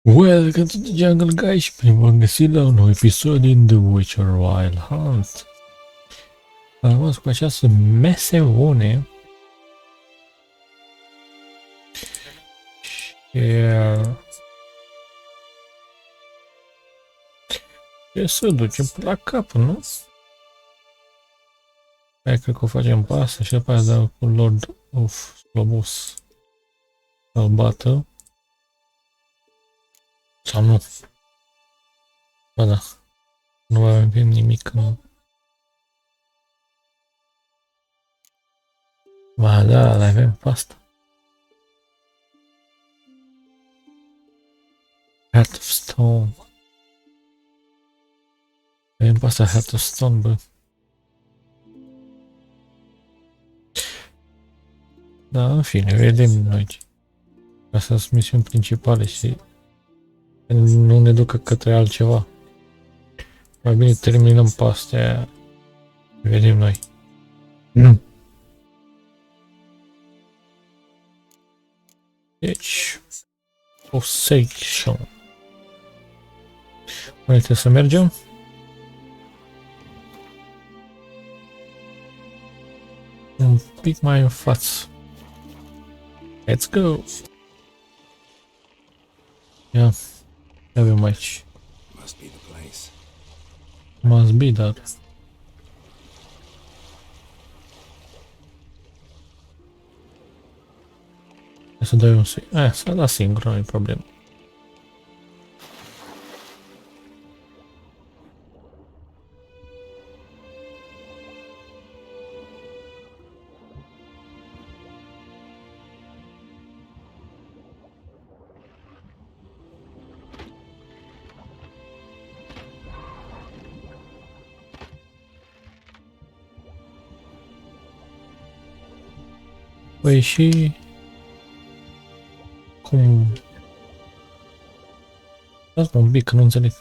Welcome to the jungle, guys! Bine v-am găsit la un nou episod din The Witcher Wild Hunt. Am rămas cu această mesiune. Și să ducem pe la cap, nu? Hai, cred că o facem pe asta și după aia dau cu Lord of Slobos să-l bată. Sau nu? Ba da. Nu mai avem nimic în... Ba da, dar avem pe asta. Heart of Stone. Avem pe asta Heart of Stone, bă. Da, în fine, vedem noi. Astea sunt misiuni principale și nu ne ducă către altceva. Mai bine terminăm pe astea. Vedem noi. Deci, o section. Mai trebuie să mergem? Un pic mai în față. Let's go! Ia, ce avem aici? Must be, dar... Hai să dai un singur. Să da singur, nu e problemă. Păi și... Cum... Dați-mă un pic, că nu înțeleg.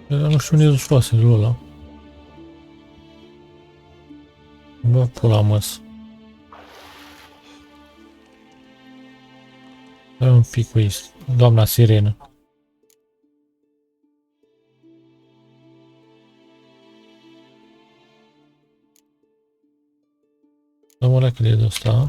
Nu știu unde sunt oasele ăla. Bă, pula măs. Dă un pic cu doamna sirenă. Dă-mă la cât de ăsta.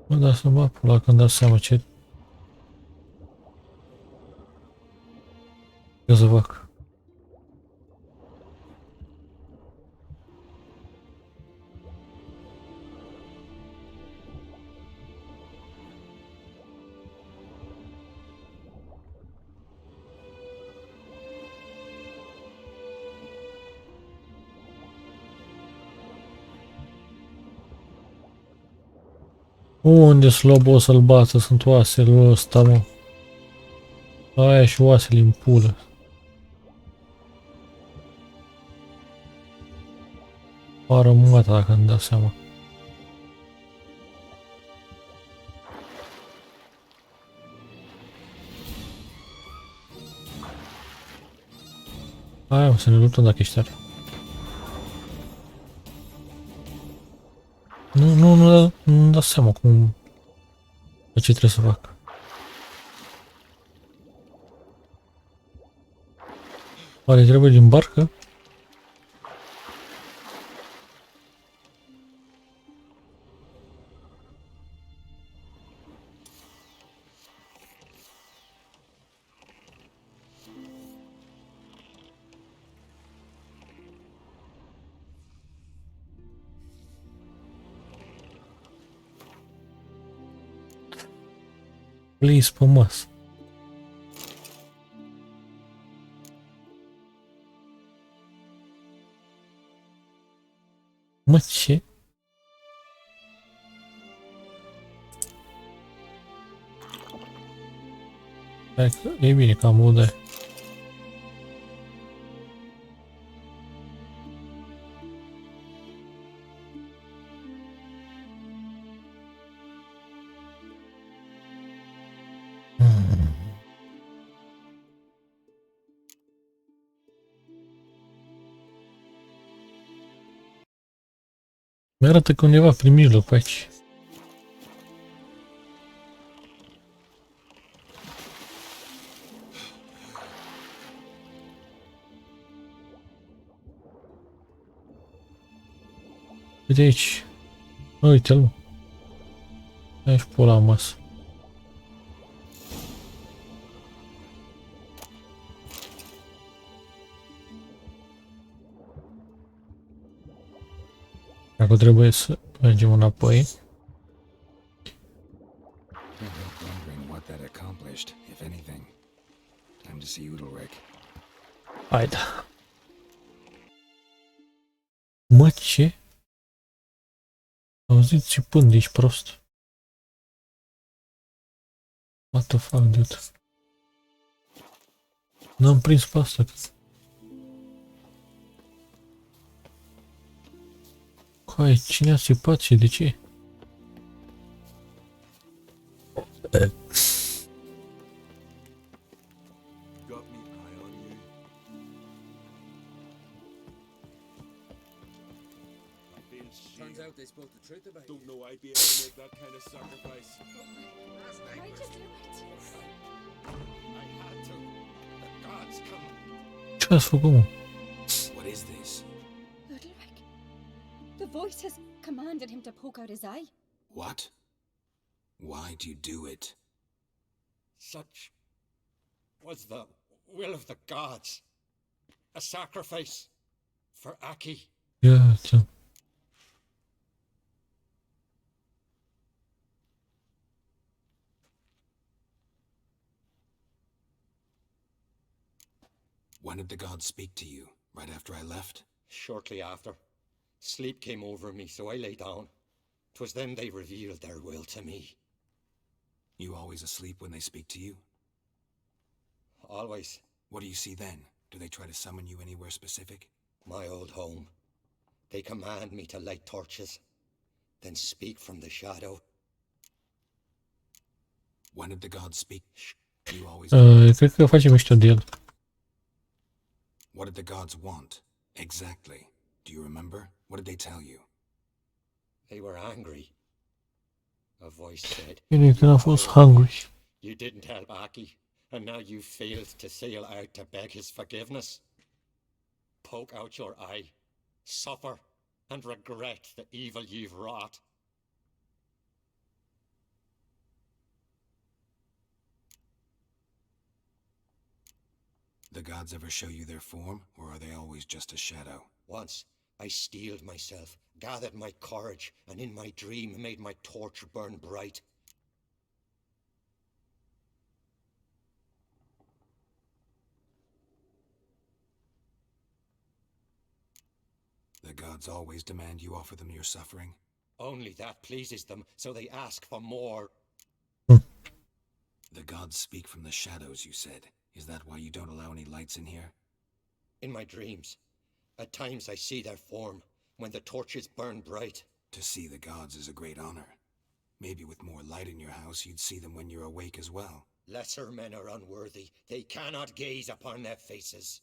Mă, da să mă pula când dau seama ce... Ce să fac? Unde slobă o să-l bată? Sunt oasele ăsta, mă. Aia și oasele în pulă. Pară moata dacă îmi dau seama. Aia, mă, să ne luptăm dacă ești tare. Nu dau seama cum... Ce trebuie să fac. Oare trebuie din barcă? Please pe masă. Mă, ce? Hai că e bine că am udă. Mi-arată că undeva prin mijloc pe aici. Uite aici. Uite-l, mă. Aici pula masă. Acum trebuie să mergem înapoi. Haide. Mă, ce? Auziți țipând, ești prost. What the fuck, dude? N-am prins pe asta. Hai, cine a țipat și de ce? They spoke the truth about you. Don't know I'd be able to make that kind of sacrifice. Why'd you do it? I had to. The gods come. Ce ați făcut, mă? What is this? Ludwig. The voice has commanded him to poke out his eye. What? Why'd you do it? Such was the will of the gods. A sacrifice for Aki. Ia, ce? When did the gods speak to you? Right after I left? Shortly after. Sleep came over me, so I lay down. 'Twas then they revealed their will to me. You always asleep when they speak to you? Always. What do you see then? Do they try to summon you anywhere specific? My old home. They command me to light torches, then speak from the shadow. When did the gods speak? You always... Cred că facem mișto de el. What did the gods want? Exactly. Do you remember? What did they tell you? They were angry. A voice said, Bine că n-a fost hungry. You didn't help Aki, and now you failed to sail out to beg his forgiveness. Poke out your eye, suffer, and regret the evil you've wrought. The gods ever show you their form, or are they always just a shadow? Once, I steeled myself, gathered my courage, and in my dream made my torch burn bright. The gods always demand you offer them your suffering? Only that pleases them, so they ask for more. The gods speak from the shadows, you said. Is that why you don't allow any lights in here? In my dreams. At times I see their form, when the torches burn bright. To see the gods is a great honor. Maybe with more light in your house, you'd see them when you're awake as well. Lesser men are unworthy. They cannot gaze upon their faces.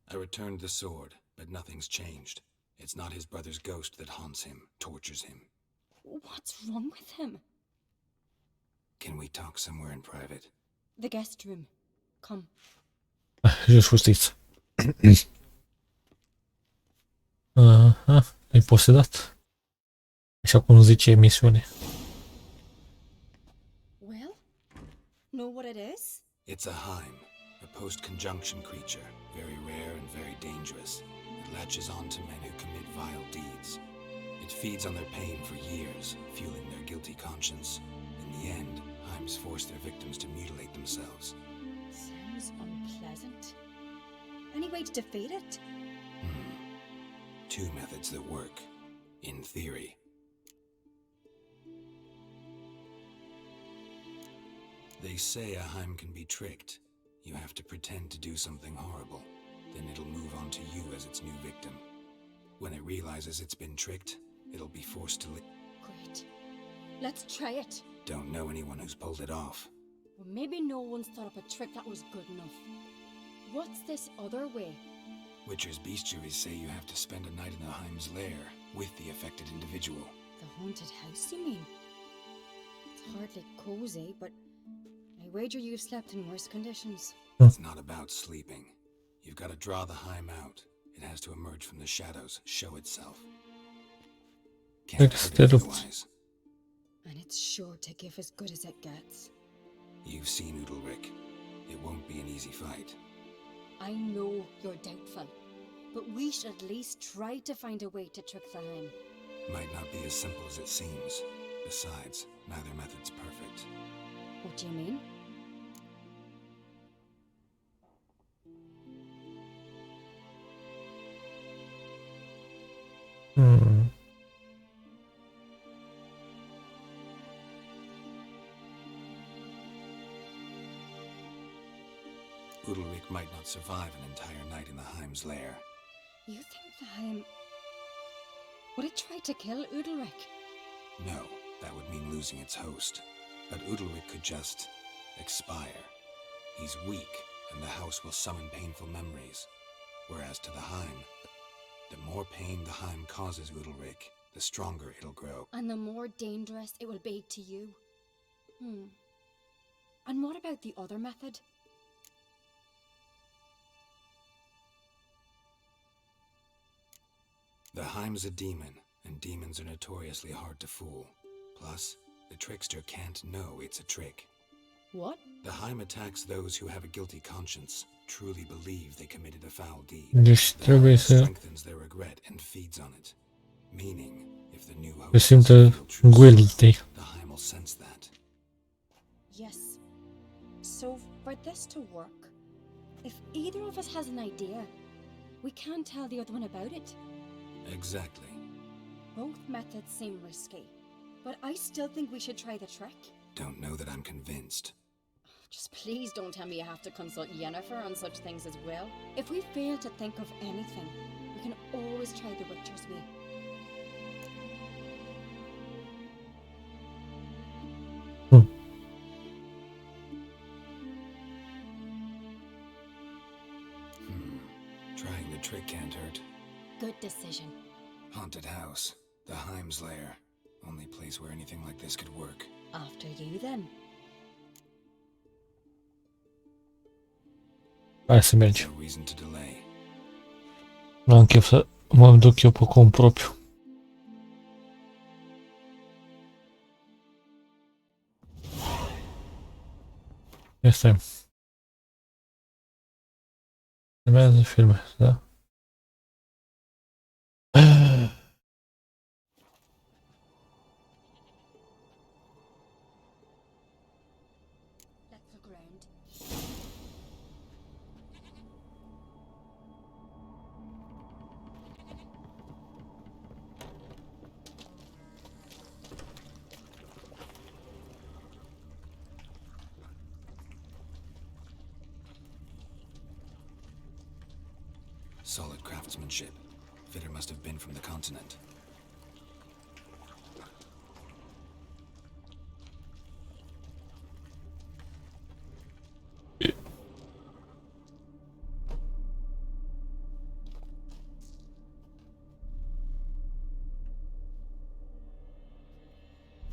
I returned the sword, but nothing's changed. It's not his brother's ghost that haunts him, tortures him. What's wrong with him? Can we talk somewhere in private? The guest room. Come. Jos fustiți. Aha, e posedat. Așa cum zice emisiune. Well, know what it is? It's a Heim, a post-conjunction creature, very rare and very dangerous. It latches on to men who commit vile deeds. It feeds on their pain for years, fueling their guilty conscience. In the end, Heims force their victims to mutilate themselves. Sounds unpleasant. Any way to defeat it? Two methods that work, in theory. They say a Heim can be tricked. You have to pretend to do something horrible. Then it'll move on to you as its new victim. When it realizes it's been tricked, it'll be forced to Great. Let's try it. Don't know anyone who's pulled it off. Well, maybe no one's thought up a trick that was good enough. What's this other way? Witcher's bestiaries say you have to spend a night in the Heim's lair with the affected individual. The haunted house, you mean? It's hardly cozy, but I wager you've slept in worse conditions. It's not about sleeping. You've got to draw the Heim out. It has to emerge from the shadows, show itself. Can't hurt it otherwise. And it's sure to give as good as it gets. You've seen Udalric. It won't be an easy fight. I know you're doubtful, but we should at least try to find a way to trick the Heim. Might not be as simple as it seems. Besides, neither method's perfect. What do you mean? Udalric might not survive an entire night in the Heim's lair. You think the Heim... Would it try to kill Udalric? No, that would mean losing its host. But Udalric could just... expire. He's weak, and the house will summon painful memories. Whereas to the Heim, the more pain the Heim causes Udalric, the stronger it'll grow. And the more dangerous it will be to you. And what about the other method? The Heim's a demon, and demons are notoriously hard to fool. Plus, the trickster can't know it's a trick. What? The Heim attacks those who have a guilty conscience, truly believe they committed a foul deed. Deci The trebuie Heim să strengthens their regret and feeds on it. Meaning, if the new host simtă feel true, guilty. the Heim will sense that. Yes. So, for this to work, if either of us has an idea, we can tell the other one about it. Exactly. Both methods seem risky, but I still think we should try the trick. Don't know that I'm convinced. Just please don't tell me you have to consult Yennefer on such things as well. If we fail to think of anything, we can always try the Witcher's way. Trying the trick can't hurt. Good decision. Haunted house. The Heim's lair. Only place where anything like this could work. After you, then. Hai să mergem. No reason to delay. N-am chef să mă duc eu pe cont propriu. Este. Urmează filme, da? Let's look around. Solid craftsmanship. Fitter must have been from the continent.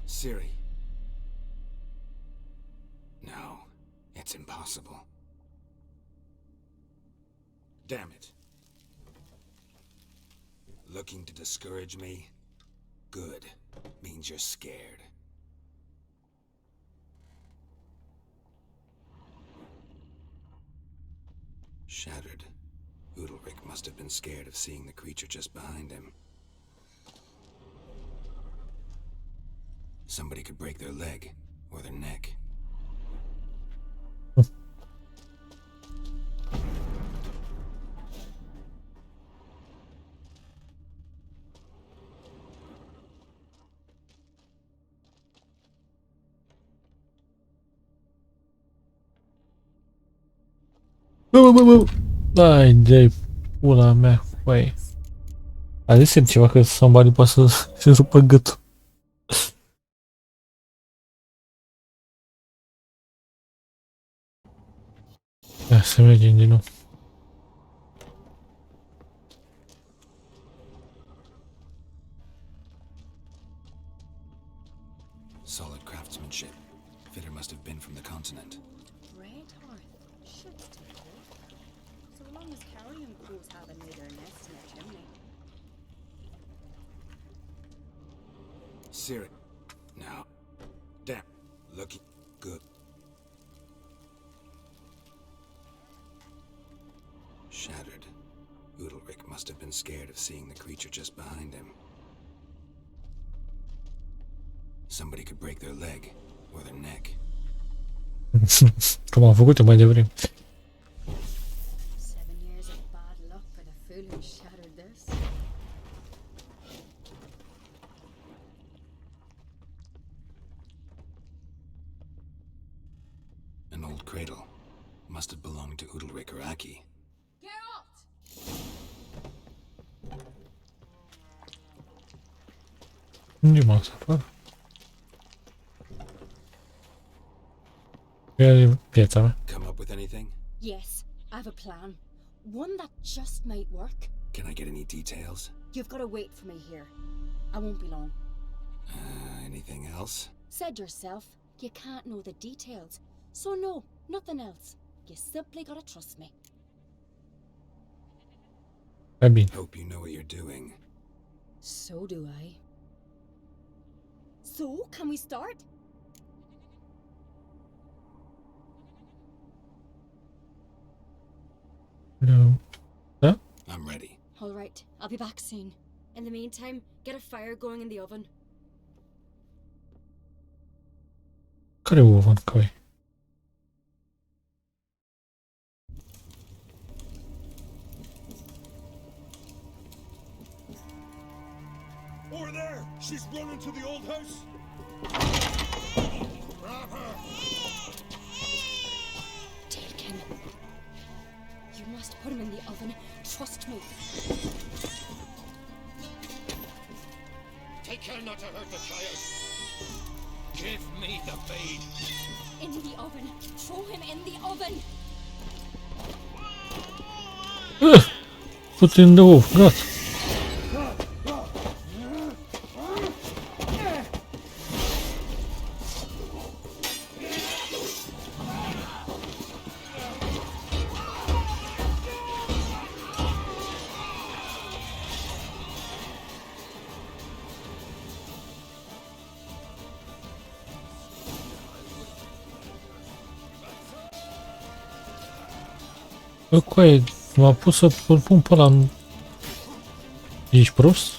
Ciri. No, it's impossible. Damn it. Looking to discourage me? Good. Means you're scared. Udalric must have been scared of seeing the creature just behind him. Somebody could break their leg or their neck. Ai de pula mea, băi. A zis ceva că somebody poate să se rupă gâtul. Ia să mergem din nou. Solid craftsmanship. Fitter must have been from the continent. Red hearth should stay good. So long as carrion crows haven't made their nest in a chimney. Siri. Now. Damn. Looking good. Shattered. Udalric must have been scared of seeing the creature just behind him. Somebody could break their leg or their neck. Cum am făcut-o mai devreme. 7 years of bad luck for the fool who shattered this. An old cradle. Must have belonged to Udalric or Aki. Unde mă să fac? E viața mea. Come up with anything? Yes, I have a plan. One that just might work. Can I get any details? You've got to wait for me here. I won't be long. Anything else? Said yourself, you can't know the details. So no, nothing else. You simply gotta trust me. E bine. Hope you know what you're doing. So do I. So, can we start? No. Da? I'm ready. All right, I'll be back soon. In the meantime, get a fire going in the oven. Care oven, coi? Over there! She's running to the old house! Grab her! Taken. You must put him in the oven. Trust me. Take care not to hurt the child! Give me the babe! In the oven. Throw him in the oven. Put in the wolf, gata. Bă, coaie, m-a pus să-l pun pe ăla în... Ești prost?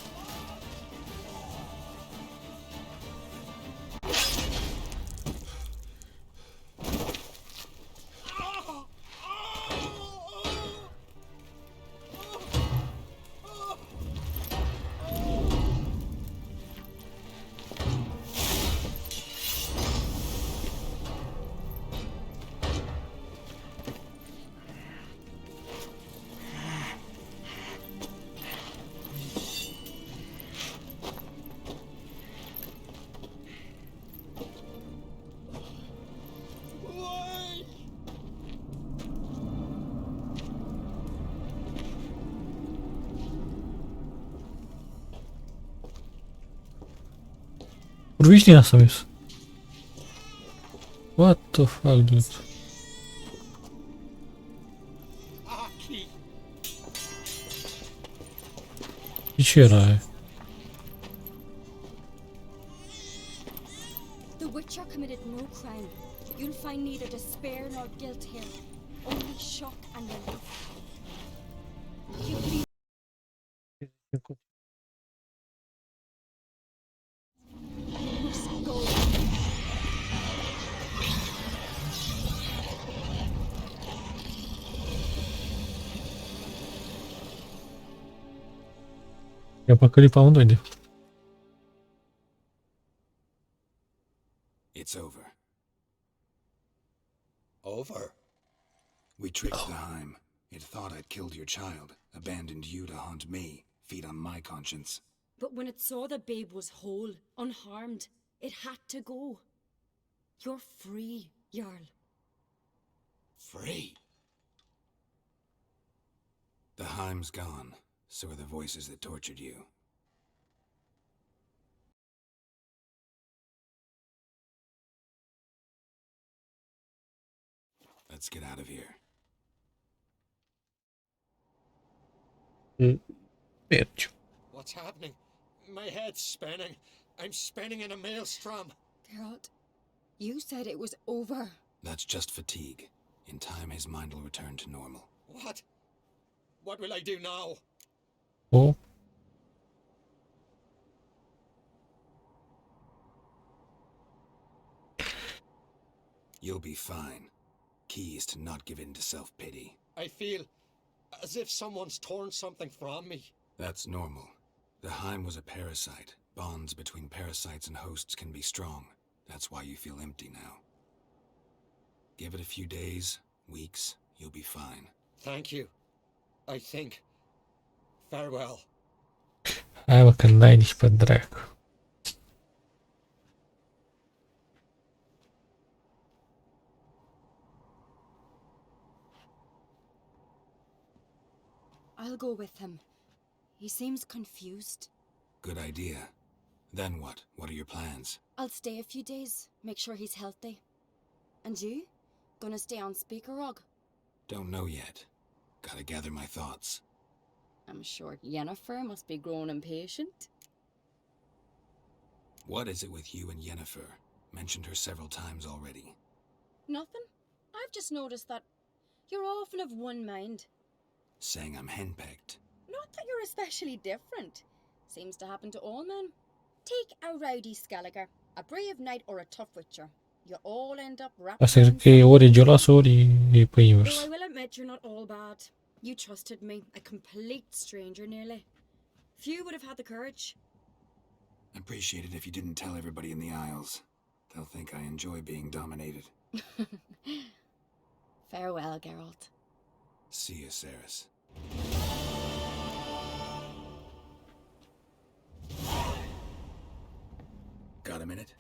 Urwiś nie na sam jest. What the fuck, dude? Aki! I ce era aia? The Witcher committed no crime. You'll find neither despair nor guilt here. Only shock and relief. Let's go. E-a păcălit pe amândoi de. It's over. Over? We tricked the Heim. It thought I'd killed your child, abandoned you to haunt me, feed on my conscience. But when it saw the babe was whole, unharmed, it had to go. You're free, Jarl. Free? The Heim's gone, so are the voices that tortured you. Let's get out of here. Mergi. What's happening? My head's spinning. I'm spinning in a maelstrom. Geralt, you said it was over. That's just fatigue. In time, his mind will return to normal. What? What will I do now? O. You'll be fine. Key is to not give in to self-pity. I feel as if someone's torn something from me. That's normal. The Heim was a parasite. Bonds between parasites and hosts can be strong. That's why you feel empty now. Give it a few days, weeks, you'll be fine. Thank you. I think. Farewell. Hai mă că n-ai nici pe dracu. I'll go with him. He seems confused. Good idea. Then what? What are your plans? I'll stay a few days, make sure he's healthy. And you? Gonna stay on Speaker Rog? Don't know yet. Gotta gather my thoughts. I'm sure Yennefer must be growing impatient. What is it with you and Yennefer? Mentioned her several times already. Nothing. I've just noticed that you're often of one mind. Saying I'm henpecked. Not that you're especially different. Seems to happen to all men. Take a rowdy Skelliger, a brave knight or a tough witcher. You all end up wrapped Asta around cred că e ori geloasă, ori e pe invers. Though I will admit you're not all bad. You trusted me, a complete stranger nearly. Few would have had the courage. Appreciate it if you didn't tell everybody in the Isles. They'll think I enjoy being dominated. Farewell, Geralt. See you, Ceres. Got a minute?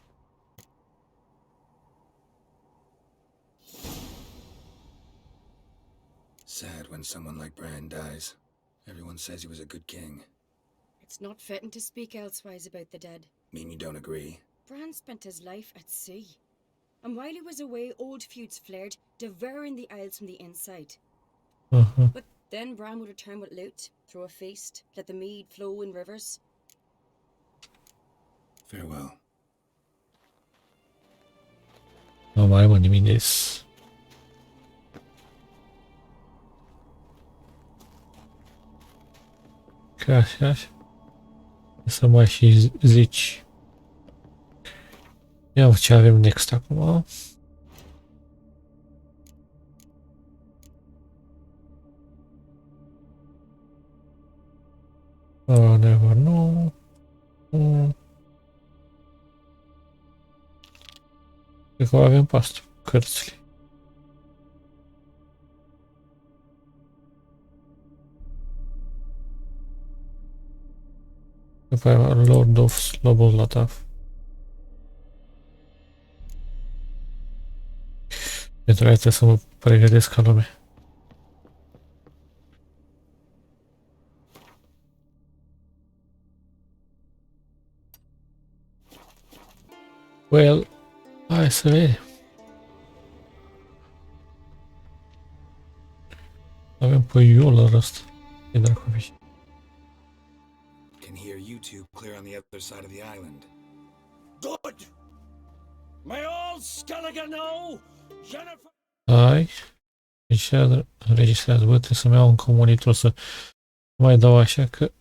Sad when someone like Bran dies. Everyone says he was a good king. It's not fitting to speak elsewise about the dead. Mean you don't agree? Bran spent his life at sea. And while he was away, old feuds flared, devouring the Isles from the inside. But then Bran would return with loot, throw a feast, let the mead flow in rivers. Farewell. Nu mai mă nimic de s. Ca așa, așa. Să mai și zici. Ia ce avem next acum. Never know. Cred că avem pe asta, cărțile. După aia Lord of Slobozlatav. Pentru aia trebuie să mă pregătesc ca lume. Well, hai să vedem. Avem pe Iola ăsta. E dracovici. Can hear you two clear on the other side of the island. Good! May all Skelliger know, Yennefer... Hai. Deci înregistrează. Bă, trebuie să-mi iau încă un monitor să mai dau așa că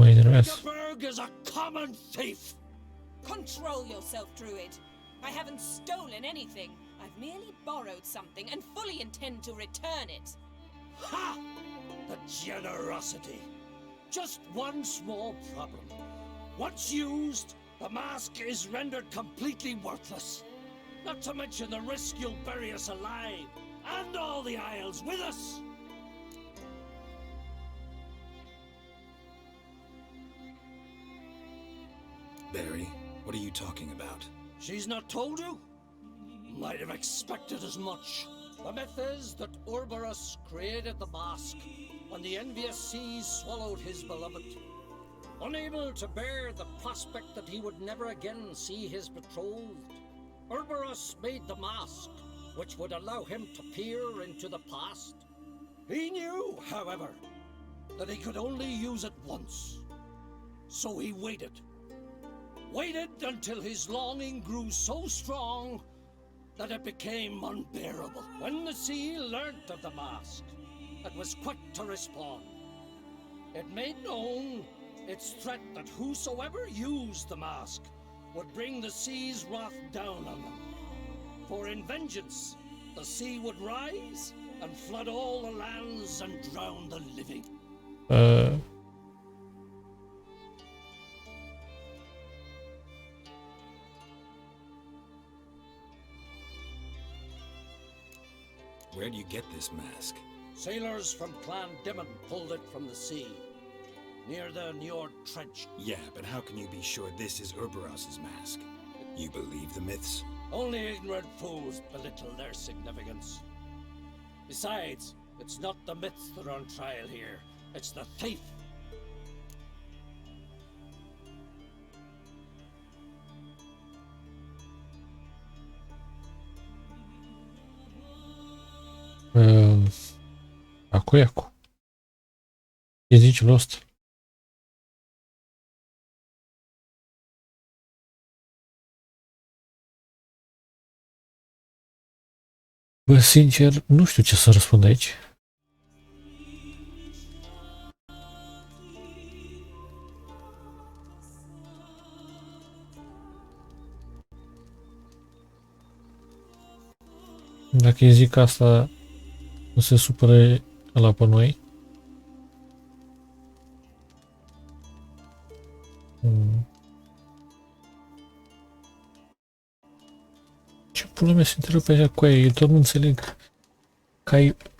Mă enervează. The Berg is a common thief. Control yourself, Druid. I haven't stolen anything. I've merely borrowed something and fully intend to return it. Ha! The generosity. Just one small problem. Once used, the mask is rendered completely worthless. Not to mention the risk you'll bury us alive, and all the Isles with us. Barry, what are you talking about? She's not told you? Might have expected as much. The myth is that Ouroboros created the mask when the envious seas swallowed his beloved. Unable to bear the prospect that he would never again see his betrothed, Ouroboros made the mask, which would allow him to peer into the past. He knew, however, that he could only use it once. So he waited. Waited until his longing grew so strong that it became unbearable. When the sea learnt of the mask, it was quick to respond. It made known its threat that whosoever used the mask would bring the sea's wrath down on them. For in vengeance, the sea would rise and flood all the lands and drown the living. Where do you get this mask? Sailors from Clan Dimon pulled it from the sea, near the Njord Trench. Yeah, but how can you be sure this is Ouroboros' mask? You believe the myths? Only ignorant fools belittle their significance. Besides, it's not the myths that are on trial here, it's the thief. Acu. Ce zici, Lost? Bă, sincer, nu știu ce să răspund aici. Dacă îi zic asta, nu se supără ăla pe noi. Ce pula mea se întrerupe așa cu aia? Eu tot nu înțeleg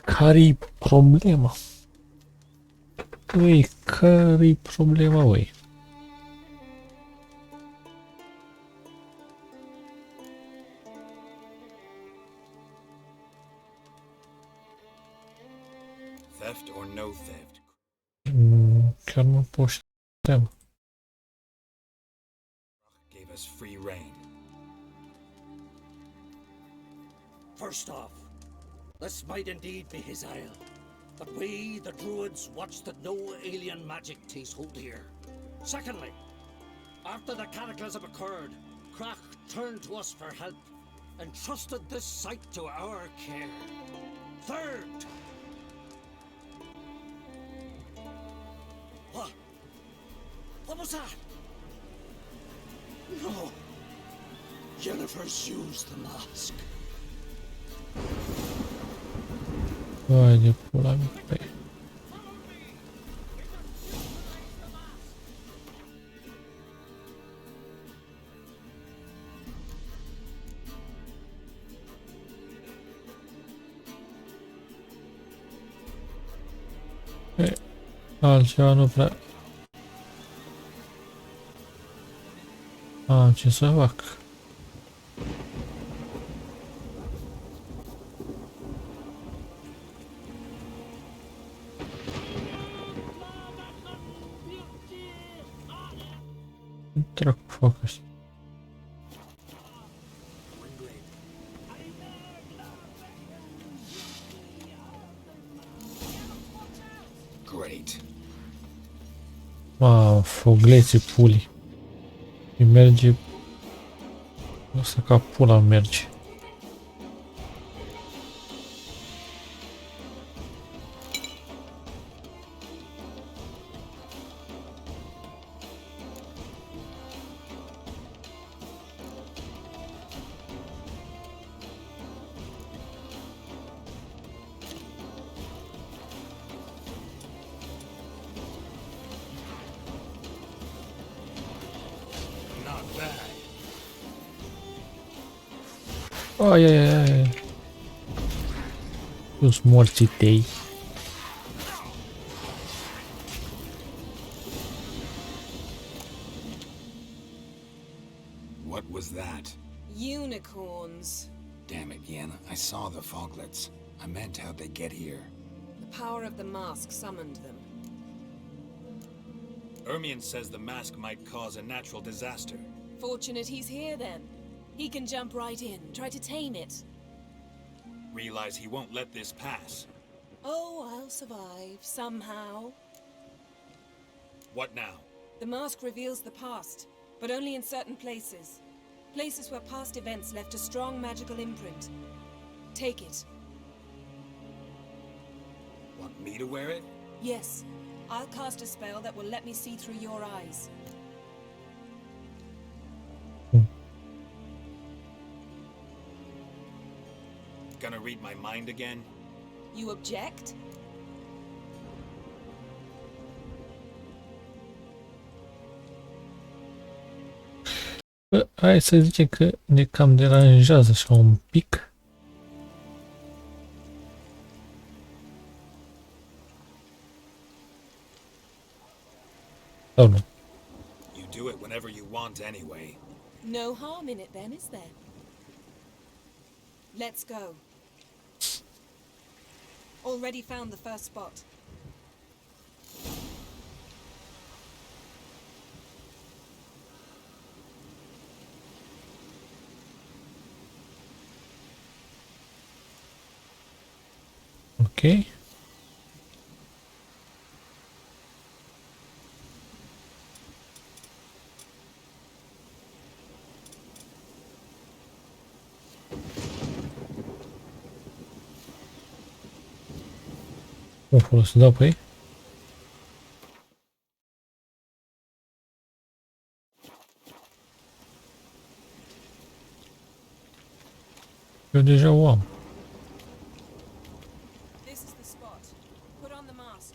care-i problema. Ui, care-i problema, ui? Theft or no theft? Chiar nu pot să tem. Gave us free reign. First off, this might indeed be his isle, but we, the Druids, watch that no alien magic takes hold here. Secondly, after the cataclysm occurred, Krach turned to us for help and trusted this site to our care. Third, what? What was that? No. Jennifer's used the mask. Vai de pula mea. Păi. Altceva nu prea... ce să fac? Dracu fac asta. Great. Fogleții puli. Și merge... Asta ca pula merge. Ai, ai, ai, ai. Os morții tăi. What was that? Unicorns. Damn it, Yen. I saw the foglets. I meant how'd they get here? The power of the mask summoned them. Ermion says the mask might cause a natural disaster. Fortunate he's here then. He can jump right in, try to tame it. Realize he won't let this pass. Oh, I'll survive, somehow. What now? The mask reveals the past, but only in certain places. Places where past events left a strong magical imprint. Take it. Want me to wear it? Yes, I'll cast a spell that will let me see through your eyes. Gonna read my mind again? You object? Bă, hai să zicem că ne cam deranjează așa un pic. Sau nu? You do it whenever you want anyway. No harm in it then, is there? Let's go. Already found the first spot. Ok. Cum folosi? Da, păi? Eu deja o am. This is the spot. Put on the mask.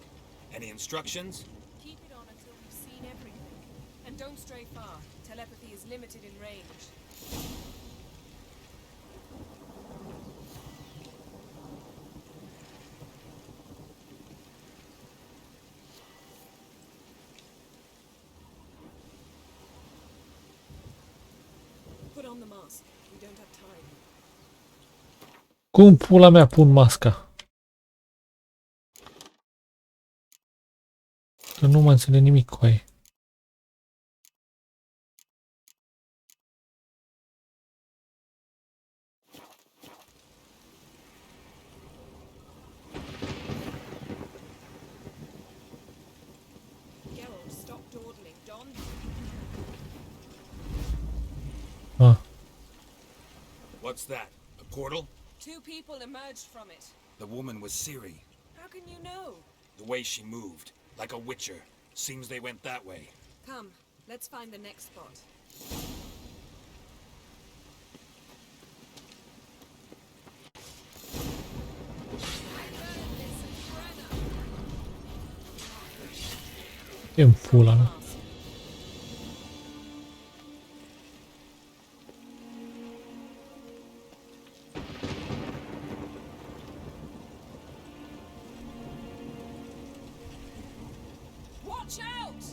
Any instructions? Keep it on until we've seen everything. And don't stray far. Telepathy is limited in range. Put on the mask. We don't have time. Cum pula mea pun masca? Că nu mă înțeleg nimic cu aia. Geralt, stop dawdling. Don. Ah, What's that? A portal? Two people emerged from it. The woman was Ciri. How can you know? The way she moved, like a witcher. Seems they went that way. Come, let's find the next spot. e în pula mea. Watch out!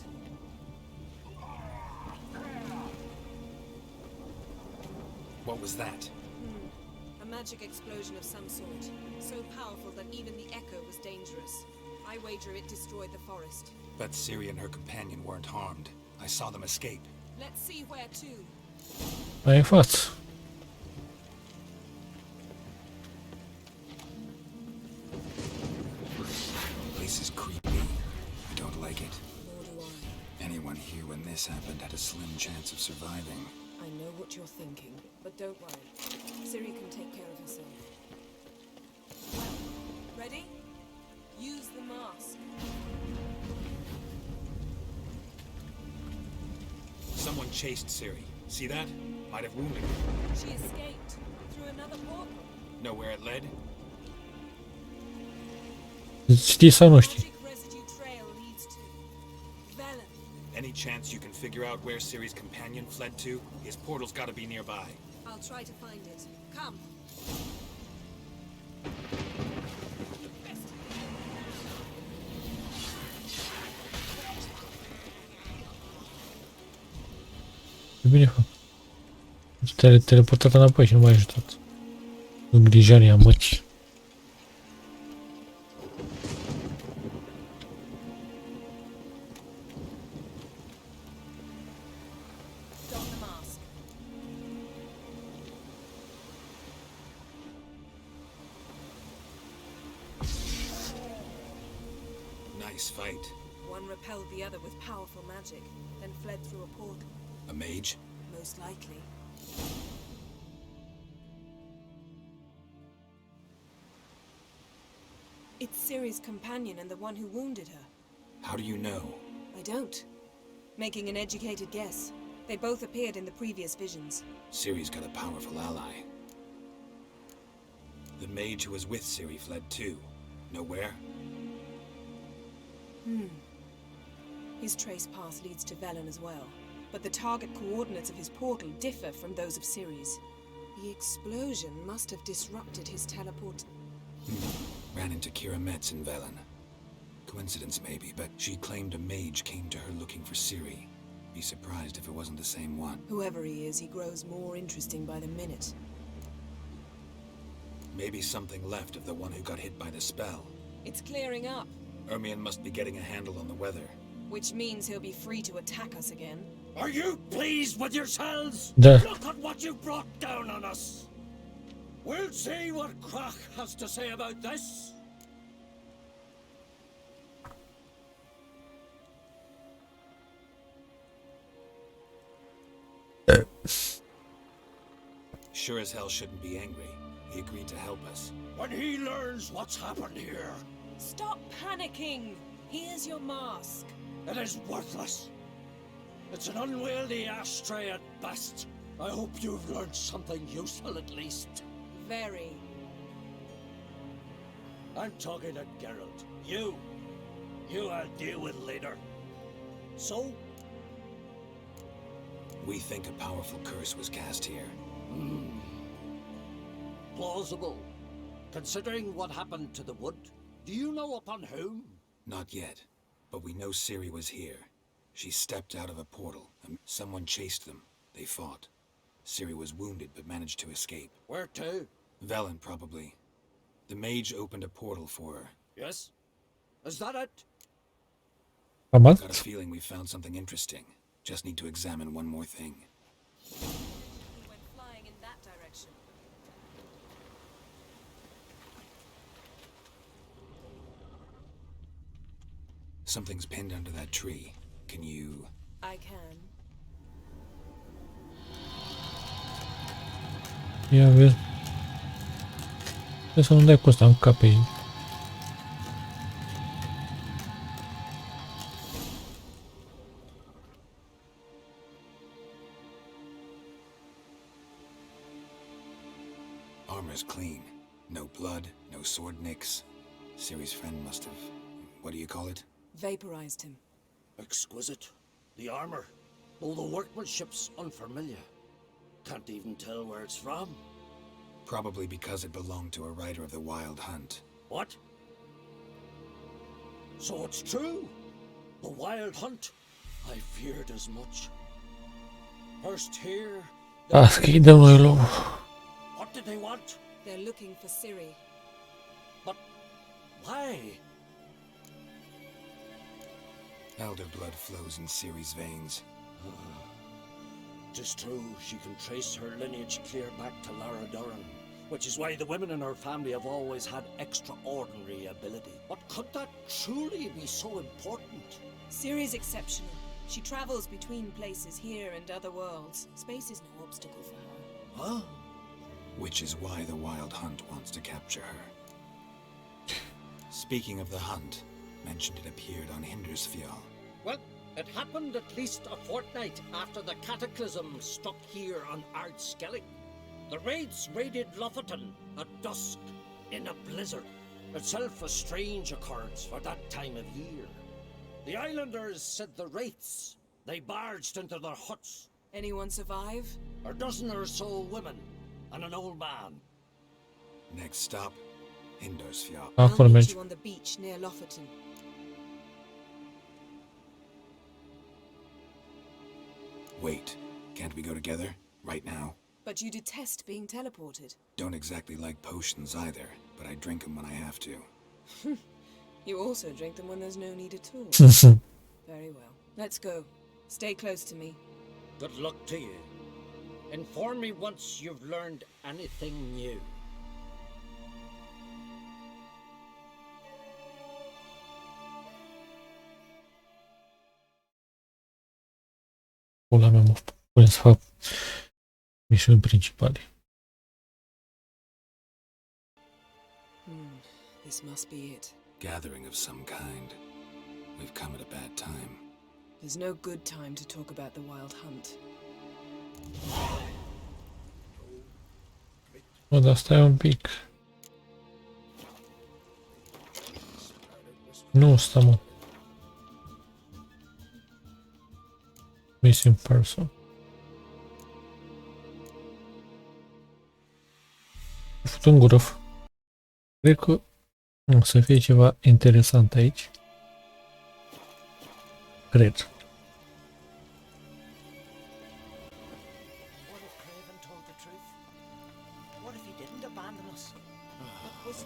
What was that? A magic explosion of some sort. So powerful that even the echo was dangerous. I wager it destroyed the forest. Bet Ciri and her companion weren't harmed. I saw them escape. Let's see where to. Mai în față. Place is creepy. I don't like it. Nor do I. Anyone here when this happened had a slim chance of surviving. I know what you're thinking, but don't worry. Ciri can take care of herself. Ready? Use the mask. Someone chased Ciri. See that? Might have wounded her. She escaped through another portal. Know where it led? Știi sau nu știi? Magic residue trail leads to Velen. Any chance you can figure out where Ciri's companion fled to? His portal's gotta be nearby. I'll try to find it. Come. Bine, teleportat înapoi și nu m-a ajutat. Îngrijarea măci. Don the mask. Nice fight. One repelled the other with powerful magic, then fled through a portal. A mage? Most likely. It's Ciri's companion and the one who wounded her. How do you know? I don't. Making an educated guess. They both appeared in the previous visions. Ciri's got a powerful ally. The mage who was with Ciri fled too. Know where? His trace path leads to Velen as well. But the target coordinates of his portal differ from those of Ciri's. The explosion must have disrupted his teleport. Ran into Kira Metz in Velen. Coincidence maybe, but she claimed a mage came to her looking for Ciri. Be surprised if it wasn't the same one. Whoever he is, he grows more interesting by the minute. Maybe something left of the one who got hit by the spell. It's clearing up, Ermion must be getting a handle on the weather. which means he'll be free to attack us again. Are you pleased with yourselves? Da. Look at what you brought down on us. We'll see what Krach has to say about this. Sure as hell shouldn't be angry. He agreed to help us. When he learns what's happened here, Stop panicking! Here's your mask. it is worthless. It's an unwieldy ashtray at best. I hope you've learned something useful at least. Very. I'm talking to Geralt. You I'll deal with later. So, We think a powerful curse was cast here. plausible. Considering what happened to the wood, do you know upon whom? Not yet, but we know Ciri was here. She stepped out of a portal, and someone chased them. They fought. Ciri was wounded, but managed to escape. Where to? Velen, probably. The mage opened a portal for her. Yes? Is that it? Am Got a atât? feeling we found something interesting. Just need to examine one more thing. He went flying in that direction. Something's pinned under that tree. Can you... I can. Ia vezi. Trebuie să nu dai cu ăsta în cap pe ei. Armor's clean. No blood, no sword nicks. Ciri's friend must have... What do you call it? Vaporized him. Exquisite. The armor, though the workmanship's unfamiliar. Can't even tell where it's from. Probably because it belonged to a rider of the Wild Hunt. What? So it's true? The Wild Hunt? I feared as much. First here, then Ah, că-i dăm noi loc. what did they want? They're looking for Ciri. But why? Elder blood flows in Ciri's veins. Tis true, she can trace her lineage clear back to Lara Duran, which is why the women in her family have always had extraordinary ability. But could that truly be so important? Ciri's exceptional. She travels between places here and other worlds. Space is no obstacle for her. Huh? Which is why the Wild Hunt wants to capture her. Speaking of the hunt, mentioned it appeared on Hindersfjall. Well, it happened at least a fortnight after the cataclysm struck here on Ardskellig. The raids raided Lofoten at dusk in a blizzard, itself a strange occurrence for that time of year. The islanders said the wraiths They barged into their huts. Anyone survive? A dozen or so women and an old man. Next stop, Hindarsfjord. I'll meet Aforementioned. you on the beach near Lofoten. Wait, can't we go together? Right now? But you detest being teleported. Don't exactly like potions either, but I drink them when I have to. You also drink them when there's no need at all. Very well. Let's go. Stay close to me. Good luck to you. Inform me once you've learned anything new. Pula mea, mă pune să fac misiuni principale. This must be it. Gathering of some kind. We've come at a bad time. There's no good time to talk about the wild hunt. Mă, dar stai un pic. Nu, sta mă. Missing person. Am făcut un gură. Cred că o să fie ceva interesant aici. Cred. What if Craven told the truth? What if he didn't abandon us? What was...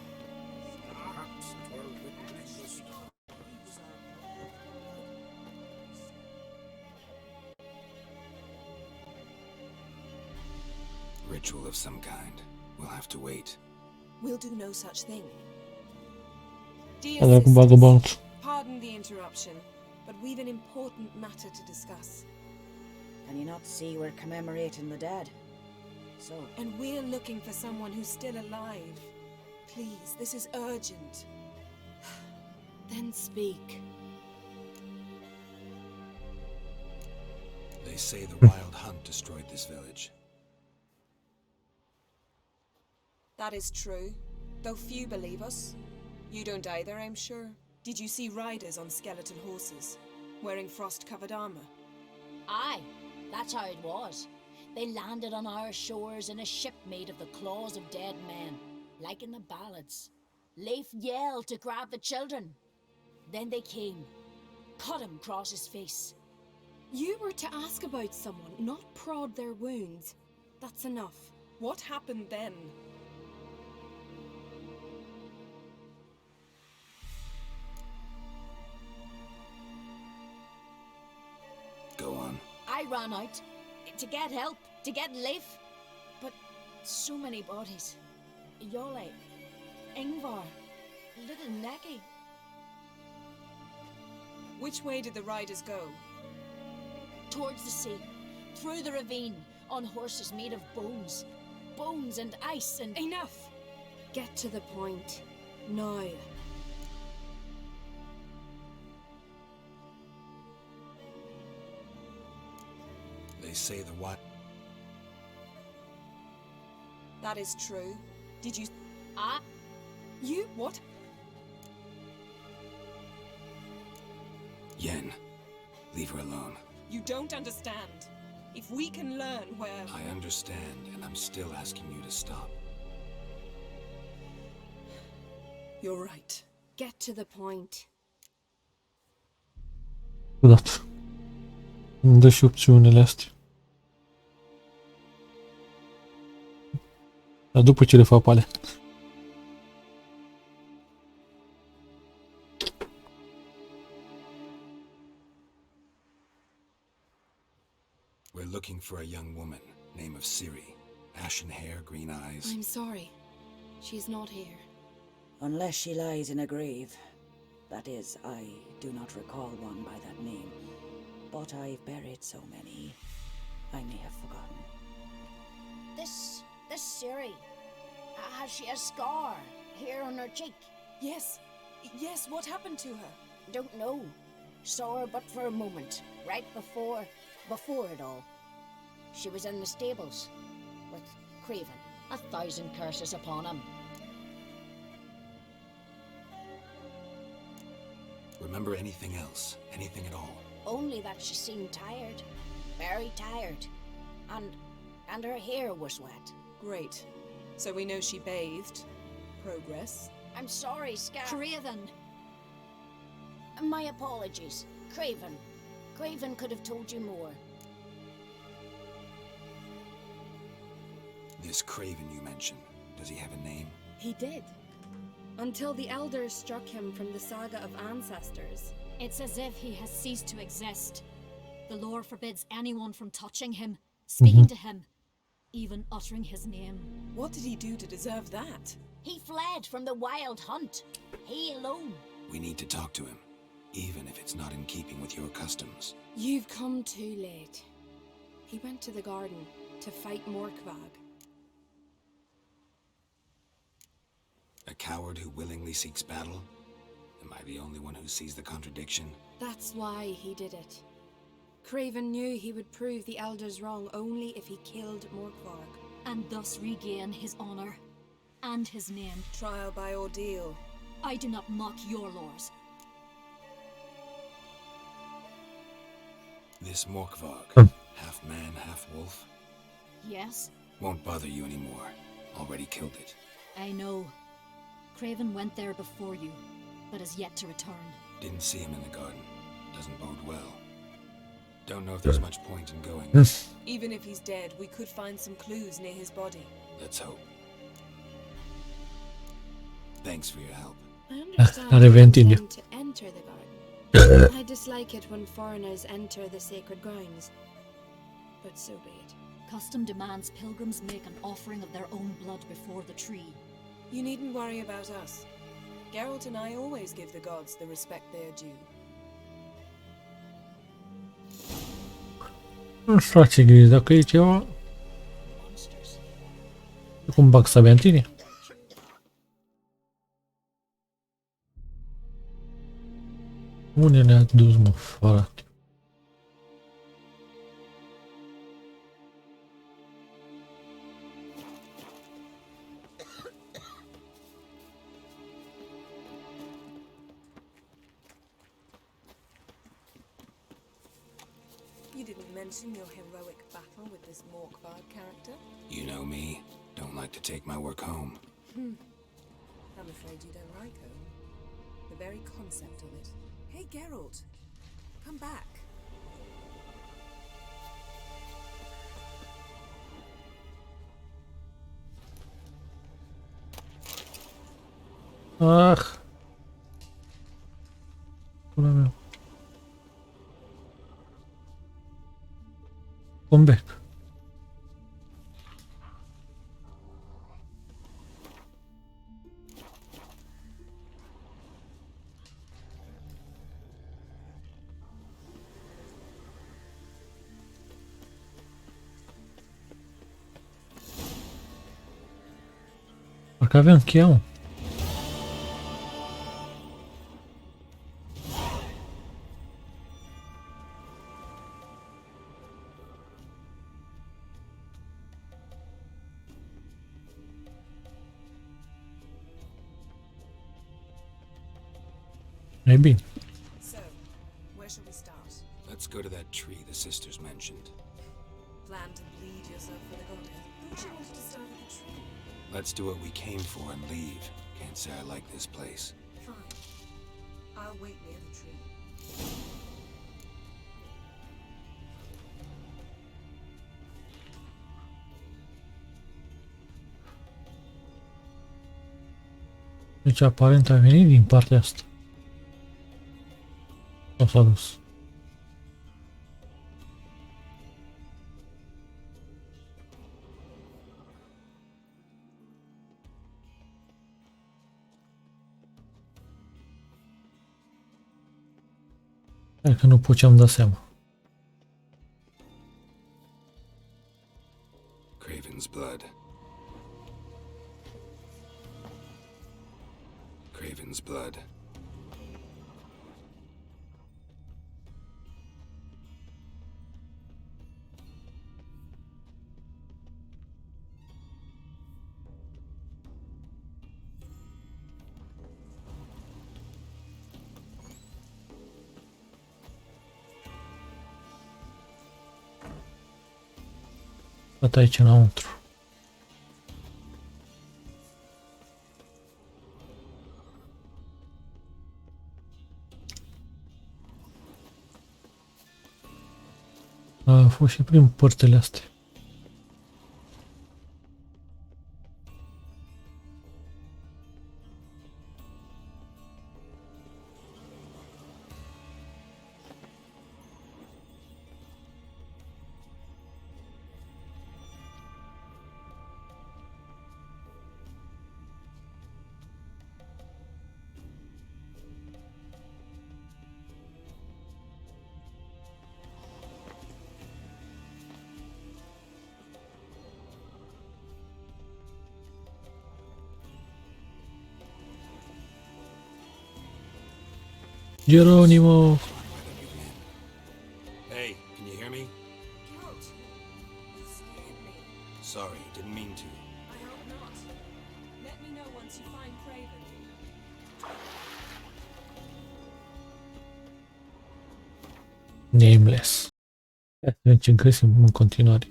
Ritual of some kind. We'll have to wait. We'll do no such thing. Dear Ala cu sisters, vagabond. pardon the interruption, but we've an important matter to discuss. Can you not see we're commemorating the dead? So, And we're looking for someone who's still alive. Please, this is urgent. Then speak. They say the wild hunt destroyed this village. That is true, though few believe us. You don't either, I'm sure. Did you see riders on skeleton horses, wearing frost-covered armor? Aye, that's how it was. They landed on our shores in a ship made of the claws of dead men, like in the ballads. Leif yelled to grab the children. Then they came, cut him across his face. You were to ask about someone, not prod their wounds. That's enough. What happened then? Go on. I ran out to get help, to get Leif. But so many bodies. Yolle, Ingvar, little Necky. Which way did the riders go? Towards the sea, through the ravine, on horses made of bones. Bones and ice and... Enough! Get to the point. Now. They say the wild... That is true. Did you... Ah, You? What? Yen. Leave her alone. You don't understand. If we can learn where... I understand, and I'm still asking you to stop. You're right. Get to the point. Ciudat. Îmi dă și opțiunile astea. Dar după ce le fac pe alea. We're looking for a young woman, name of Ciri. Ashen hair, green eyes. I'm sorry. She's not here. unless she lies in a grave. That is, I do not recall one by that name. But I've buried so many, I may have forgotten. This Ciri, has she a scar here on her cheek? Yes. Yes, what happened to her? Don't know. Saw her but for a moment, right before it all. She was in the stables with Craven. 1,000 curses upon him. Remember anything else? Anything at all? only that she seemed tired. Very tired. And her hair was wet. Great. So we know she bathed. Progress. I'm sorry, Scar. Craven! My apologies. Craven. Craven could have told you more. This Craven you mentioned, does he have a name? He did. Until the elders struck him from the saga of ancestors. It's as if he has ceased to exist. The lore forbids anyone from touching him, speaking to him, even uttering his name. What did he do to deserve that? He fled from the wild hunt. He alone. We need to talk to him, even if it's not in keeping with your customs. You've come too late. He went to the garden to fight Morkvag. A coward who willingly seeks battle? Am I the only one who sees the contradiction? That's why he did it. Craven knew he would prove the elders wrong only if he killed Morkvarg. And thus regain his honor and his name. Trial by ordeal. I do not mock your laws. This Morkvarg, half man, half wolf, Yes, won't bother you anymore. Already killed it. I know. Craven went there before you, but is yet to return. Didn't see him in the garden. Doesn't bode well. Don't know if there's much point in going. Even if he's dead, we could find some clues near his body. Let's hope. Thanks for your help. I understand Are you venting you. intend to enter the garden. I dislike it when foreigners enter the sacred grounds. But so be it. Custom demands pilgrims make an offering of their own blood before the tree. You needn't worry about us. Geralt and I always give the gods the respect they are due. Nu știu ce grijă, dacă e ceva... Cum bag sabia în tine? Unde ne-a dus, mă, frate? You didn't mention your heroic battle with this Morkvard character. You know me. Don't like to take my work home. I'm afraid you don't like home. The very concept of it. Hey, Geralt. Come back. Ah! Pula mea. Come back. Parcă aveam cheia, mă. E bine. So, where shall we start? Let's go to that tree the sisters mentioned. Plan to bleed yourself for the goddess? Thought you wanted to start with the tree. Let's do what we came for and leave. Can't say I like this place. Fine. I'll wait near the tree. Deci aparent a venit din partea asta. Sau s-a dus. Hai că nu pot ce-am dat seama. Craven's blood. Craven's blood. Tot aici înăuntru. A fost și prin părțile astea. Geronimo! Hey, can you hear me? Geralt, you scared me. Sorry, didn't mean to. I hope not. Let me know once you find Craven. Nameless. Ia să vedem ce găsim în continuare.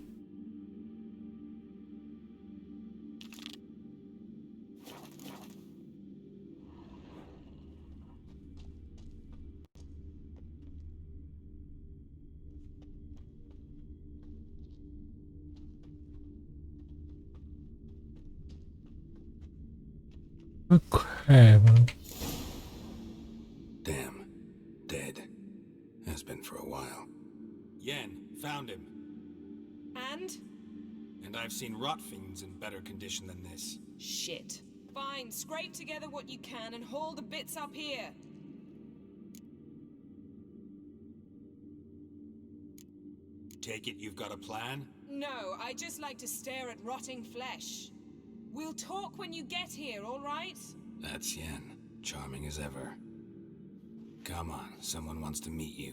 Okay, well, Damn. Dead. Has been for a while. Yen, found him. And? And I've seen rot fiends in better condition than this. Shit. Fine, scrape together what you can and haul the bits up here. Take it you've got a plan? No, I just like to stare at rotting flesh. We'll talk when you get here, all right? That's Yen. Charming as ever. Come on, someone wants to meet you.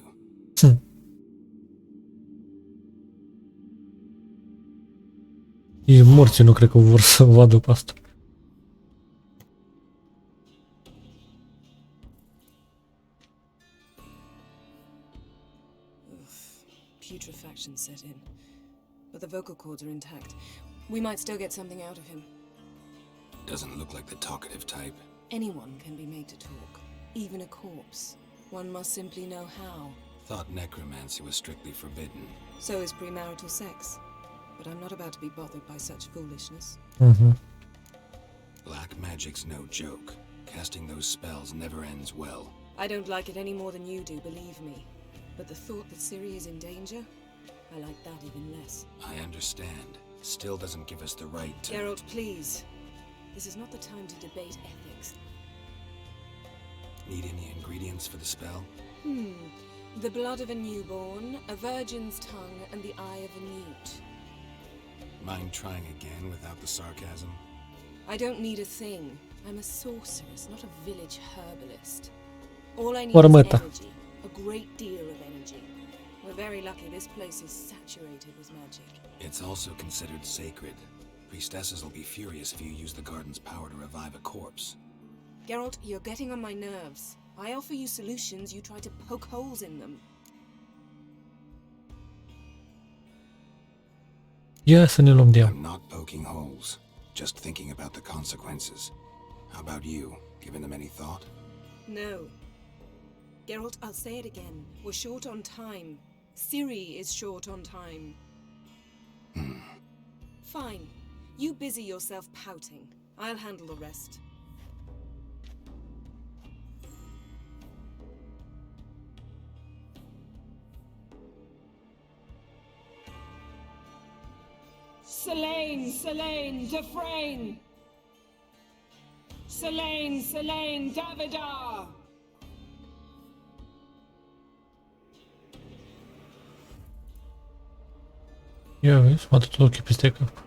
Nici morții nu cred că vor să vadă după asta. Putrefaction set in. But the vocal cords are intact. We might still get something out of him. Doesn't look like the talkative type. Anyone can be made to talk. Even a corpse. One must simply know how. Thought necromancy was strictly forbidden. So is premarital sex. But I'm not about to be bothered by such foolishness. Black magic's no joke. Casting those spells never ends well. I don't like it any more than you do, believe me. But the thought that Ciri is in danger? I like that even less. I understand. Still doesn't give us the right to... Geralt, please. This is not the time to debate ethics. Need any ingredients for the spell? The blood of a newborn, a virgin's tongue, and the eye of a newt. Mind trying again without the sarcasm? I don't need a thing. I'm a sorceress, not a village herbalist. All I need Ormăta. is energy. A great deal of energy. We're very lucky this place is saturated with magic. It's also considered sacred. Priestesses will be furious if you use the garden's power to revive a corpse. Geralt, you're getting on my nerves. I offer you solutions, you try to poke holes in them. Ia să ne luăm de ea. I'm not poking holes. Just thinking about the consequences. How about you? Given them any thought? No. Geralt, I'll say it again. We're short on time. Ciri is short on time. Fine. You busy yourself pouting. I'll handle the rest. Selene, Dufresne! Selene, Davidar! Ia vezi, m-a tot ochii peste cap.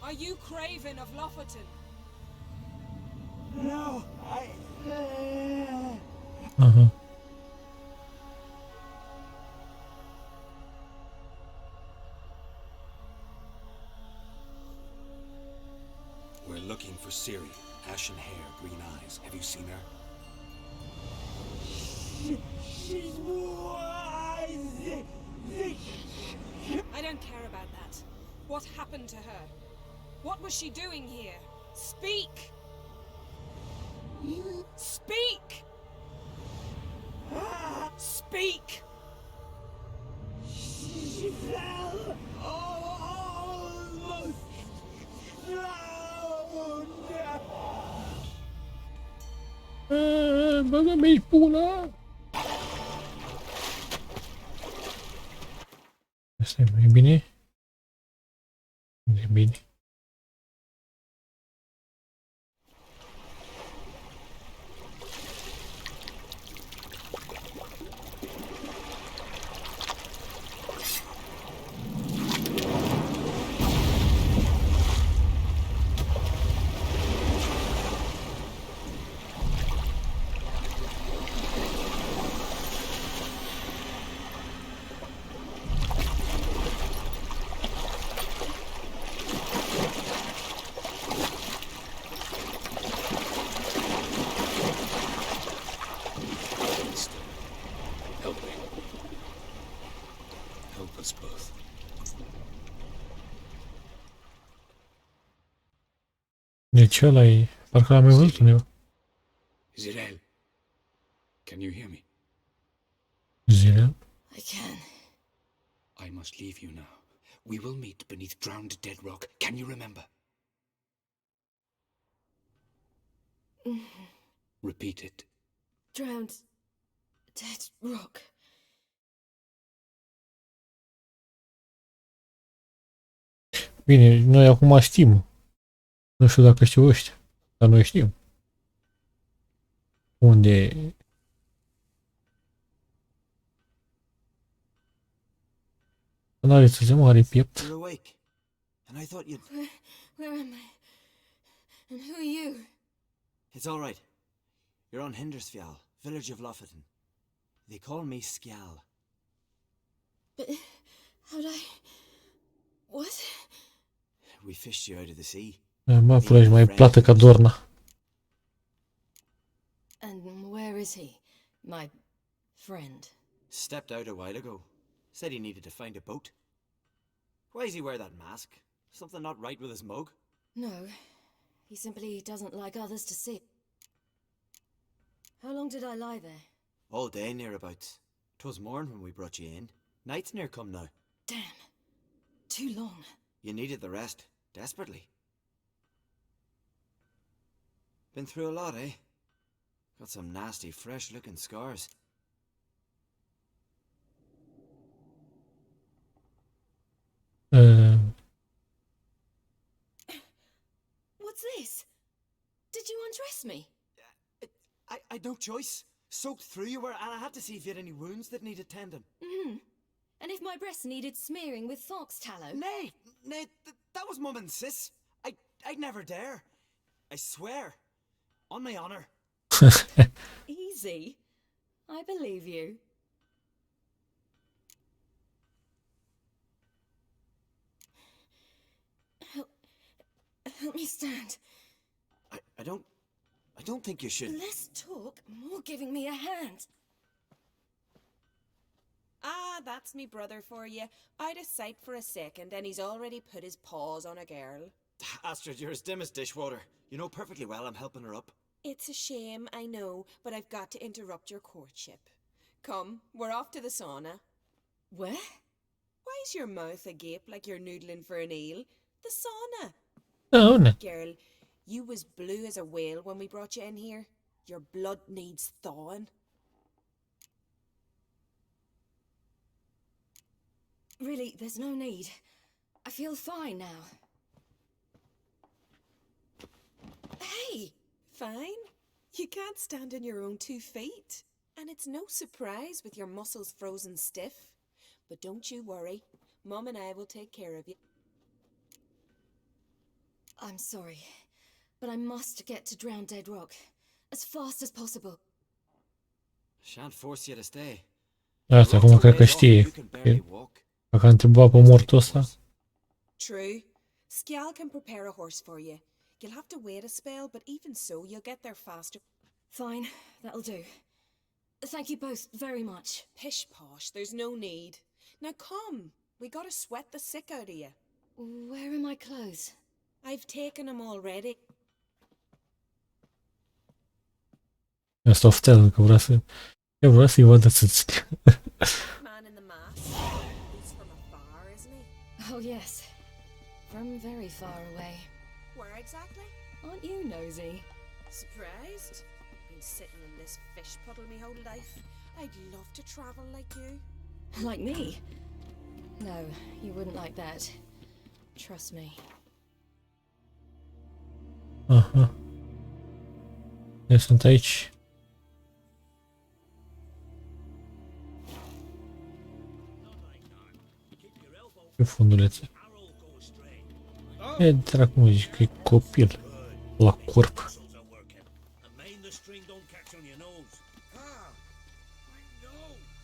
Are you Craven of Lofferton? Aha. Ciri, ashen hair, green eyes. Have you seen her? I don't care about that. What happened to her? What was she doing here? Speak! Speak! Speak! She fell almost drowned. Băgă mi-i pula! Asta e bine? E bine. Help me. Help us both. Deci ăla e... Parcă l-am mai văzut undeva. Zirel. Can you hear me? Zile. I can. I must leave you now. We will meet beneath drowned dead rock. Can you remember? Repeat it. Drowned. Dead rock. Bine, noi acum știm. Nu știu dacă știu ăștia. Dar noi știm. Unde... N-are să se moare piept. You're awake. And I thought you'd... Where am I? And who are you? It's all right. You're on Hindersfjall, village of Lofoten. They call me Skjal. But how'd I... What? We fished you out of the sea. Mă, pula, ești mai plată ca Dorna. And where is he? My friend. Stepped out a while ago. Said he needed to find a boat. Why does he wear that mask? Something not right with his mug? No. He simply doesn't like others to see. How long did I lie there? All day nearabouts. 'Twas morn when we brought you in. Night's near come now. Damn. Too long. You needed the rest. Desperately. Been through a lot, eh? Got some nasty, fresh-looking scars. What's this? Did you undress me? I no choice. Soaked through you were, and I had to see if you had any wounds that needed tending. Mm-hmm. And if my breasts needed smearing with fox tallow? Nay, that was Mum and Sis. I'd never dare. I swear. On my honor. Easy. I believe you. Help me stand. I don't think you should. Less talk, more giving me a hand. Ah, that's me brother for you. Out of sight for a second, and he's already put his paws on a girl. Astrid, you're as dim as dishwater. You know perfectly well I'm helping her up. It's a shame, I know, but I've got to interrupt your courtship. Come, we're off to the sauna. Where? Why's your mouth agape like you're noodling for an eel? The sauna. Oh, no. Girl, you was blue as a whale when we brought you in here. Your blood needs thawing. Really, there's no need. I feel fine now. Hey! Fine? You can't stand on your own 2 feet. And it's no surprise with your muscles frozen stiff. But don't you worry. Mum and I will take care of you. I'm sorry, but I must get to Drowned Dead Rock as fast as possible. Shan't force you to stay. Asta acum cred că știe. Dacă a întrebat pe mortul ăsta. True. Skjal can prepare a horse for you. You'll have to wait a spell, but even so, you'll get there faster. Fine, that'll do. Thank you both very much. Pish posh, there's no need. Now come, we gotta sweat the sick out of you. Where are my clothes? I've taken them already. Asta oftează că vrea să-i vadă țâțile. Man in the mask. He's from afar, isn't he? Oh, yes. From very far away. Where exactly? Aren't you nosy? Surprised? Been sitting in this fish puddle me whole life. I'd love to travel like you. Like me? No, you wouldn't like that. Trust me. Aha. Eu sunt aici. Ce fundulețe? E dracu mă zici că e copil la corp.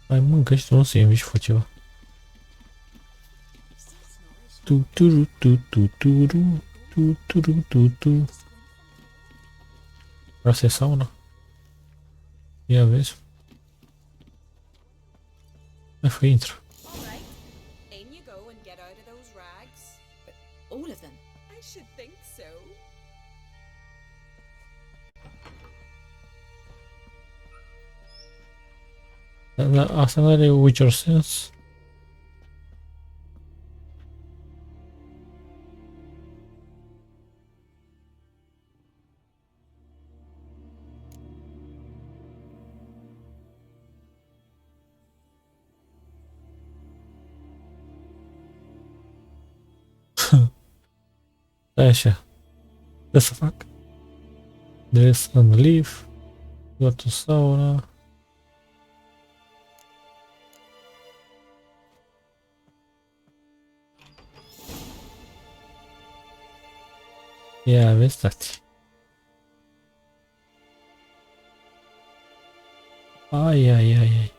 Hai mâncă și tu nu să-i înviși fă ceva. Tu. Asta e sauna? Ia vezi. Hai fă intră. Alright, in you go and get out of those rags. All of them? I should think so. Asta n-are Witcher sens. Așa. Ce să fac? Dress and leave. Go to sauna. Ia vezi, tati. Ai.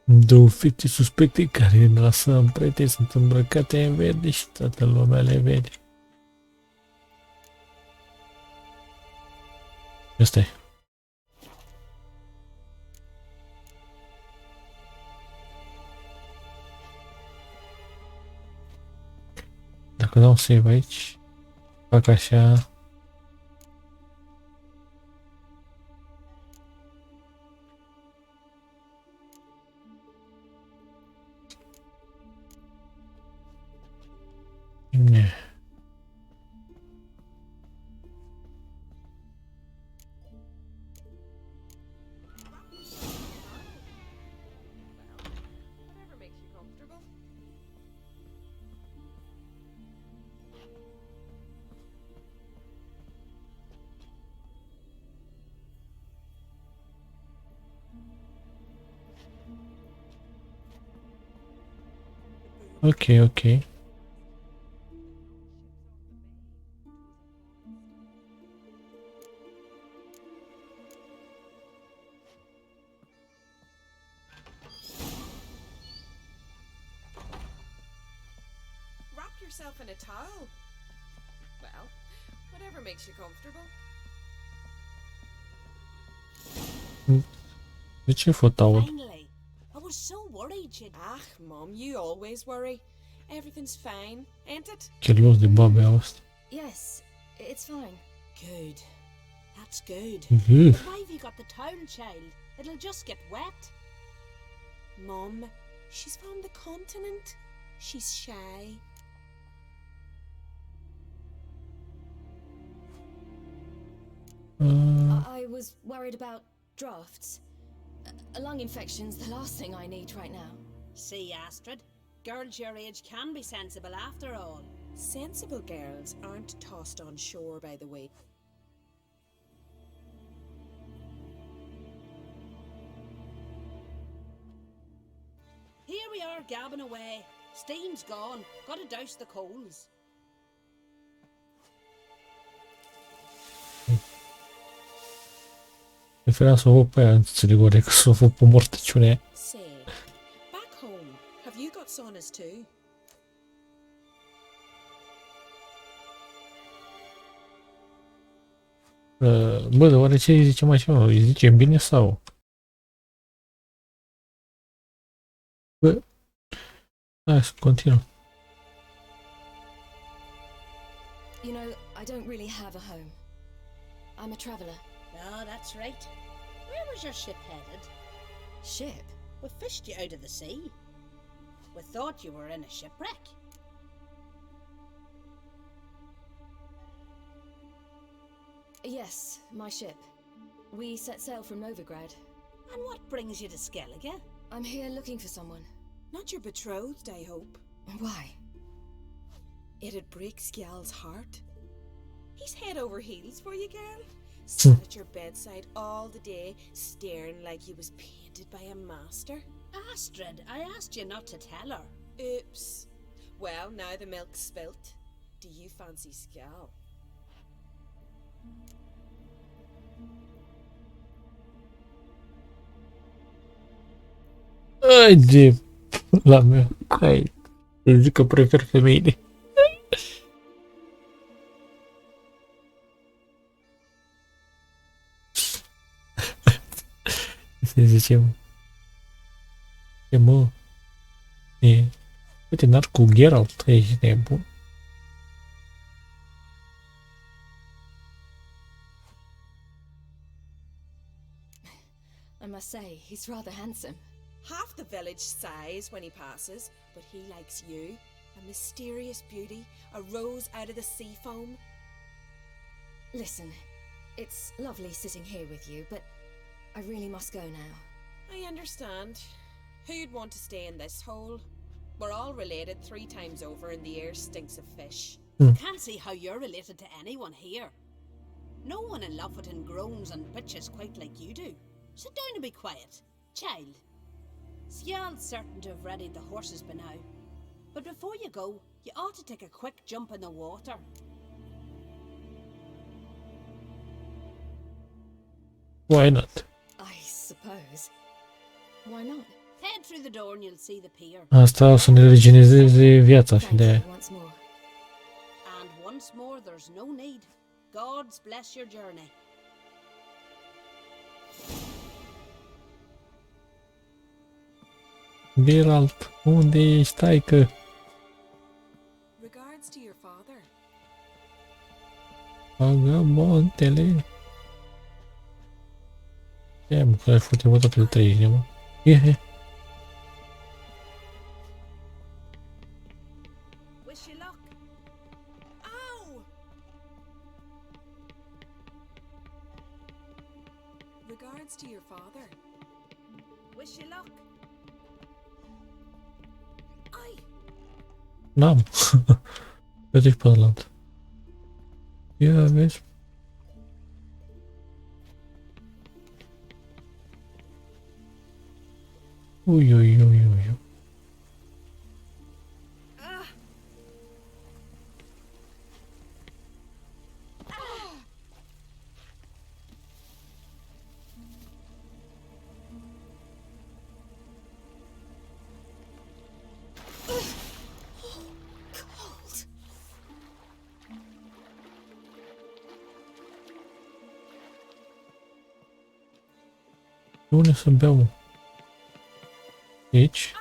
Două fete suspecte care ne lasăm prete sunt îmbrăcate în verde și toată lumea le vede. Asta e. Dacă dau save aici, fac așa. Ne. Whatever makes you comfortable. Ok. Wrap yourself in a towel. Well, whatever makes you comfortable. De ce fă taul? Finally. I was so worried you'd... Ah, Mum, you always worry. Everything's fine, ain't it? Chelios de babe asta. Yes, it's fine. Good. That's good. Ugh. But why have you got the towel, child? It'll just get wet. Mum, she's from the continent. She's shy. I was worried about drafts. Lung infection's the last thing I need right now. See, Astrid, girls your age can be sensible after all. Sensible girls aren't tossed on shore, by the way. Here we are gabbing away. Steam's gone. Gotta douse the coals. Preferam să o văd pe aia în țăligore, că să o văd pe mortăciune. Say, back home, have you got saunas too? Bă, dar oare ce îi zicem așa? Îi zicem bine sau? Bă, hai să continuăm. You know, I don't really have a home. I'm a traveller. Oh, that's right. Where was your ship headed? Ship? We fished you out of the sea. We thought you were in a shipwreck. Yes, my ship. We set sail from Novigrad. And what brings you to Skellige? I'm here looking for someone. Not your betrothed, I hope. Why? It'd break Skjal's heart. He's head over heels for you, girl. Sat at your bedside all the day, staring like he was painted by a master. Astrid, I asked you not to tell her. Oops. Well, now the milk's spilt. Do you fancy Skjal? Ai de la mea. Hai. Îmi zic că prefer femeile. Să zicem. E mă. E. Uite, n-ar cu Geralt. Ești nebun. I must say, he's rather handsome. Half the village sighs when he passes, but he likes you. A mysterious beauty, a rose out of the sea foam. Listen, it's lovely sitting here with you, but I really must go now. I understand. Who'd want to stay in this hole? We're all related 3 times over and the air stinks of fish. I can't see how you're related to anyone here. No one in Lofoten groans and bitches quite like you do. Sit down and be quiet. Child. Skjal's certain to have readied the horses by now. But before you go, you ought to take a quick jump in the water. Why not? I suppose. Why not? Head through the door and you'll see the pier. Asta o să ne regenereze viața și Thank de you once more. And once more, there's no need. Gods bless your journey. Geralt, unde ești, taică? Regards to your father. Vagabontele. E, mă, că ai făcut mă toate de 30, mă. Ie. Wish you luck. Ow! Regards to your father. Wish you luck. Ai! N-am. Vezi pe ălalt. Ia, vezi? Ui, ui, ui, ui, ui. Cold. Unde să beau? Aici?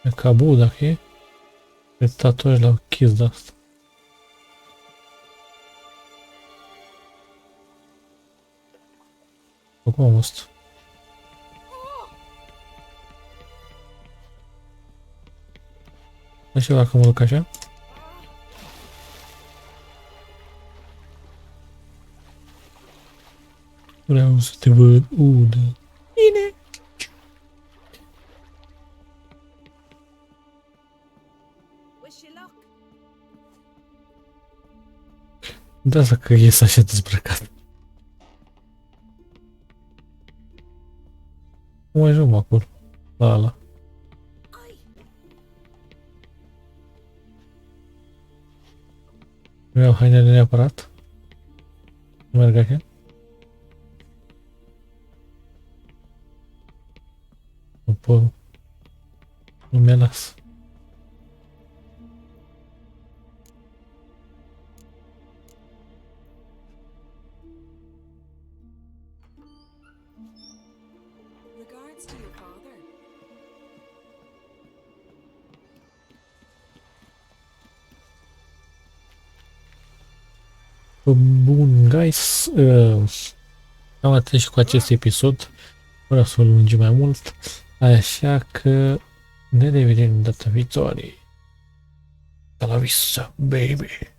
E cabul, dacă e? E tatuaj la chis de asta. Acum am asta. Nu știu dacă mă duc așa. Vreau să te văd. Da. Bine. Wish you luck. Da, dacă ies așa dezbrăcat. Cum ajung acolo? La ala. Nu iau hainele neapărat. Nu merg așa. apă. Nu mi-a las. Regards to your father. Bun, guys, am atât și cu acest episod, fără să o lungim mai mult, așa că ne revedem data viitoare. La la vista, baby!